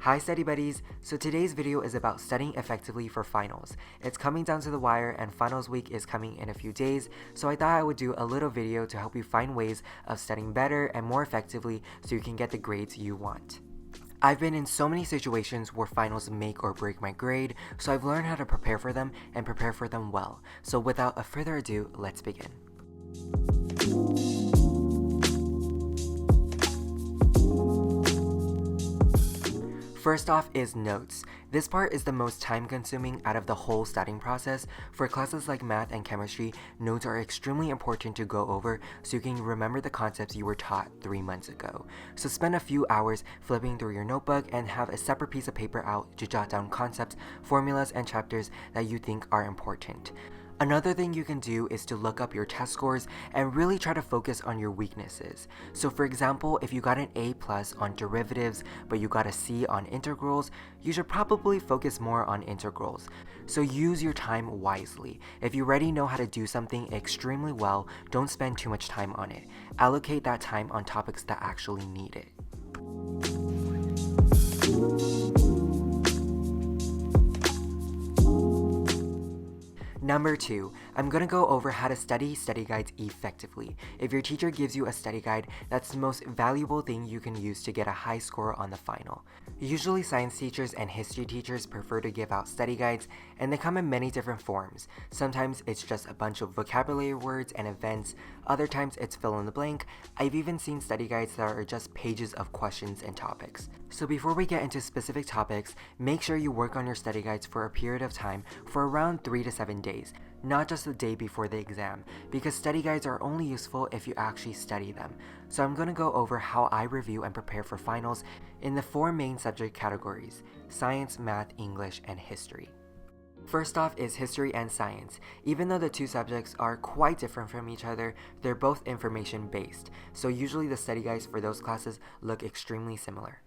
Hi study buddies! So today's video is about studying effectively for finals. It's coming down to the wire and finals week is coming in a few days, so I thought I would do a little video to help you find ways of studying better and more effectively so you can get the grades you want. I've been in so many situations where finals make or break my grade, so I've learned how to prepare for them and prepare for them well. So without a further ado, let's begin. First off is notes. This part is the most time consuming out of the whole studying process. For classes like math and chemistry, notes are extremely important to go over so you can remember the concepts you were taught 3 months ago. So spend a few hours flipping through your notebook and have a separate piece of paper out to jot down concepts, formulas, and chapters that you think are important. Another thing you can do is to look up your test scores and really try to focus on your weaknesses. So for example, if you got an A+ on derivatives but you got a C on integrals, you should probably focus more on integrals. So use your time wisely. If you already know how to do something extremely well, don't spend too much time on it. Allocate that time on topics that actually need it. Number 2, I'm gonna go over how to study guides effectively. If your teacher gives you a study guide, that's the most valuable thing you can use to get a high score on the final. Usually science teachers and history teachers prefer to give out study guides, and they come in many different forms. Sometimes it's just a bunch of vocabulary words and events, other times it's fill in the blank. I've even seen study guides that are just pages of questions and topics. So before we get into specific topics, make sure you work on your study guides for a period of time for around 3 to 7 days. Not just the day before the exam, because study guides are only useful if you actually study them. So I'm going to go over how I review and prepare for finals in the 4 main subject categories: science, math, English, and history. First off is history and science. Even though the two subjects are quite different from each other, they're both information based, so usually the study guides for those classes look extremely similar.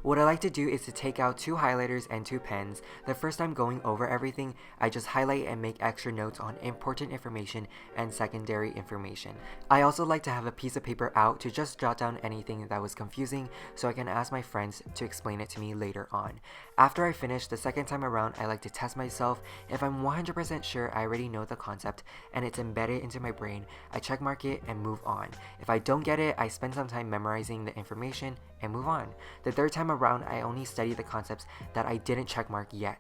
What I like to do is to take out 2 highlighters and 2 pens. The first time going over everything, I just highlight and make extra notes on important information and secondary information. I also like to have a piece of paper out to just jot down anything that was confusing so I can ask my friends to explain it to me later on. After I finish the second time around, I like to test myself. If I'm 100% sure I already know the concept and it's embedded into my brain, I check mark it and move on. If I don't get it, I spend some time memorizing the information and move on. The third time around, I only study the concepts that I didn't checkmark yet.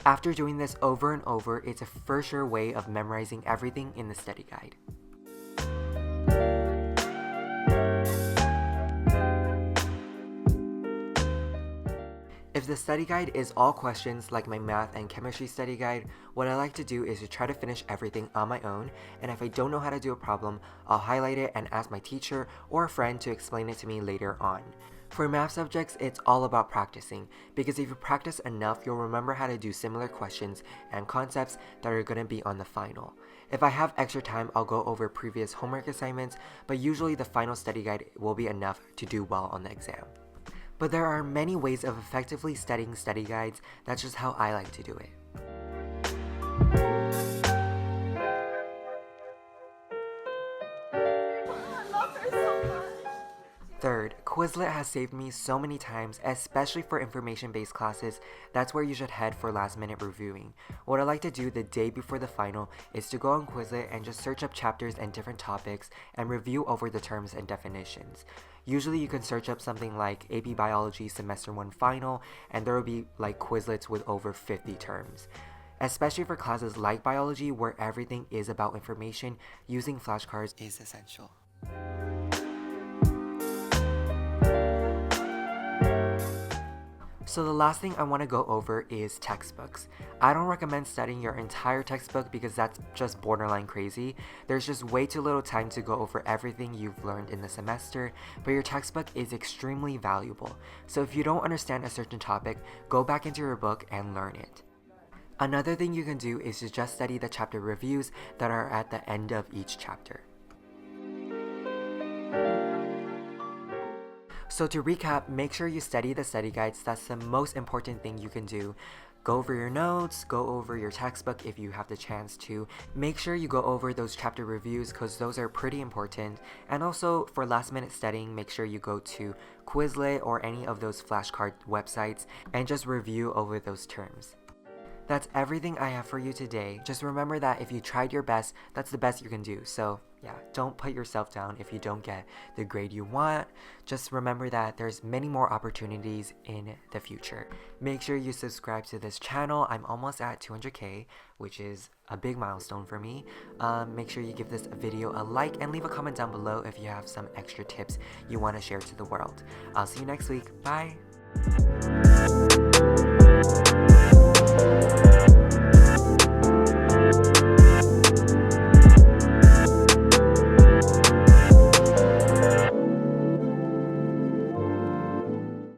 After doing this over and over, it's a for sure way of memorizing everything in the study guide. If the study guide is all questions like my math and chemistry study guide, what I like to do is to try to finish everything on my own, and if I don't know how to do a problem, I'll highlight it and ask my teacher or a friend to explain it to me later on. For math subjects, it's all about practicing, because if you practice enough, you'll remember how to do similar questions and concepts that are going to be on the final. If I have extra time, I'll go over previous homework assignments, but usually the final study guide will be enough to do well on the exam. But there are many ways of effectively studying study guides. That's just how I like to do it. Third, Quizlet has saved me so many times, especially for information-based classes. That's where you should head for last-minute reviewing. What I like to do the day before the final is to go on Quizlet and just search up chapters and different topics and review over the terms and definitions. Usually you can search up something like AP Biology Semester 1 Final, and there will be like Quizlets with over 50 terms. Especially for classes like biology where everything is about information, using flashcards is essential. So the last thing I want to go over is textbooks. I don't recommend studying your entire textbook because that's just borderline crazy. There's just way too little time to go over everything you've learned in the semester, but your textbook is extremely valuable. So if you don't understand a certain topic, go back into your book and learn it. Another thing you can do is to just study the chapter reviews that are at the end of each chapter. So to recap, make sure you study the study guides. That's the most important thing you can do. Go over your notes, go over your textbook if you have the chance to. Make sure you go over those chapter reviews because those are pretty important. And also for last minute studying, make sure you go to Quizlet or any of those flashcard websites and just review over those terms. That's everything I have for you today. Just remember that if you tried your best, that's the best you can do. So yeah, don't put yourself down if you don't get the grade you want. Just remember that there's many more opportunities in the future. Make sure you subscribe to this channel. I'm almost at 200k, which is a big milestone for me. Make sure you give this video a like and leave a comment down below if you have some extra tips you want to share to the world. I'll see you next week. Bye!